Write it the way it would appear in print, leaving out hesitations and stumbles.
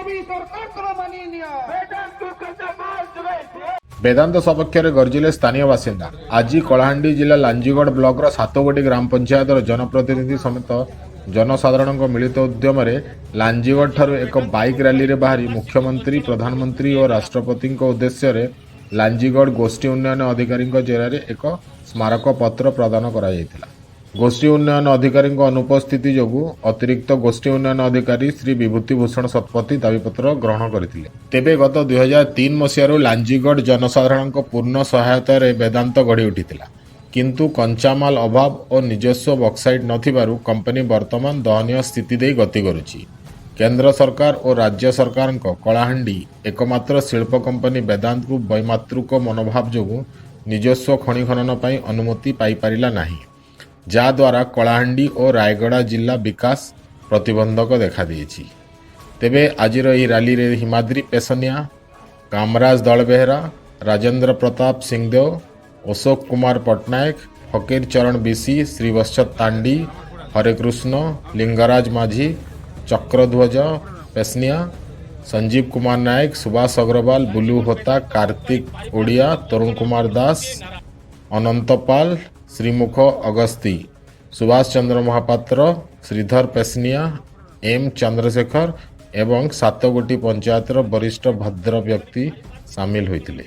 BJP सरकार को माननीय ବେଦାନ୍ତ ସପକ୍ଷରେ ଗର୍ଜିଲେ ସ୍ଥାନୀୟ ବାସିନ୍ଦା। ଆଜି କଳାହାଣ୍ଡି ଜିଲ୍ଲା ଲାଞ୍ଜିଗଡ଼ ବ୍ଲକର ସାତଗୋଟି ଗ୍ରାମ ପଞ୍ଚାୟତର ଜନପ୍ରତିନିଧି ସମେତ ଜନସାଧାରଣଙ୍କ ମିଳିତ ଉଦ୍ୟମରେ ଲାଞ୍ଜିଗଡ଼ଠାରୁ ଏକ ବାଇକ୍ ରାଲିରେ ବାହାରି ମୁଖ୍ୟମନ୍ତ୍ରୀ, ପ୍ରଧାନମନ୍ତ୍ରୀ ଓ ରାଷ୍ଟ୍ରପତିଙ୍କ ଉଦ୍ଦେଶ୍ୟରେ ଲାଞ୍ଜିଗଡ଼ ଗୋଷ୍ଠୀ ଉନ୍ନୟନ ଅଧିକାରୀଙ୍କ ଜରିଆରେ ଏକ ସ୍ମାରକପତ୍ର ପ୍ରଦାନ କରାଯାଇଥିଲା। ଗୋଷ୍ଠୀ ଉନ୍ନୟନ ଅଧିକାରୀଙ୍କ ଅନୁପସ୍ଥିତି ଯୋଗୁଁ ଅତିରିକ୍ତ ଗୋଷ୍ଠୀ ଉନ୍ନୟନ ଅଧିକାରୀ ଶ୍ରୀ ବିଭୂତି ଭୂଷଣ ଶତପଥୀ ଦାବିପତ୍ର ଗ୍ରହଣ କରିଥିଲେ। ତେବେ ଗତ 2003 ମସିହାରୁ ଲାଞ୍ଜିଗଡ଼ ଜନସାଧାରଣଙ୍କ ପୂର୍ଣ୍ଣ ସହାୟତାରେ ବେଦାନ୍ତ ଗଢ଼ି ଉଠିଥିଲା। କିନ୍ତୁ କଞ୍ଚାମାଲ ଅଭାବ ଓ ନିଜସ୍ୱ ବକ୍ସାଇଟ୍ ନଥିବାରୁ କମ୍ପାନୀ ବର୍ତ୍ତମାନ ଦୟନୀୟ ସ୍ଥିତି ଦେଇ ଗତି କରୁଛି। କେନ୍ଦ୍ର ସରକାର ଓ ରାଜ୍ୟ ସରକାରଙ୍କ କଳାହାଣ୍ଡି ଏକମାତ୍ର ଶିଳ୍ପ କମ୍ପାନୀ ବେଦାନ୍ତକୁ ବୈମାତୃକ ମନୋଭାବ ଯୋଗୁଁ ନିଜସ୍ୱ ଖଣି ଖନନ ପାଇଁ ଅନୁମତି ପାଇପାରିଲା ନାହିଁ, ଯାହାଦ୍ୱାରା କଳାହାଣ୍ଡି ଓ ରାୟଗଡ଼ା ଜିଲ୍ଲା ବିକାଶ ପ୍ରତିବନ୍ଧକ ଦେଖାଦେଇଛି। ତେବେ ଆଜିର ଏହି ରାଲିରେ ହିମାଦ୍ରି ପେଶନିଆ, କାମରାଜ ଦଳବେହେରା, ରାଜେନ୍ଦ୍ର ପ୍ରତାପ ସିଂଦେଓ, ଅଶୋକ କୁମାର ପଟ୍ଟନାୟକ, ଫକୀର ଚରଣ ବିଶି, ଶ୍ରୀବତ୍ସ ତାଣ୍ଡି, ହରେକୃଷ୍ଣ, ଲିଙ୍ଗରାଜ ମାଝୀ, ଚକ୍ରଧ୍ୱଜ ପେଶନିଆ, ସଞ୍ଜୀବ କୁମାର ନାୟକ, ସୁଭାଷ ଅଗ୍ରୱାଲ, ବୁଲୁ ହୋତା, କାର୍ତ୍ତିକ ଓଡ଼ିଆ, ତରୁଣ କୁମାର ଦାସ, ଅନନ୍ତ ପାଲ, ଶ୍ରୀମୁଖ ଅଗସ୍ତି, ସୁଭାଷ ଚନ୍ଦ୍ର ମହାପାତ୍ର, ଶ୍ରୀଧର ପେଶନିଆ, ଏମ୍ ଚନ୍ଦ୍ରଶେଖର ଏବଂ ସାତଗୋଟି ପଞ୍ଚାୟତର ବରିଷ୍ଠ ଭଦ୍ର ବ୍ୟକ୍ତି ସାମିଲ ହୋଇଥିଲେ।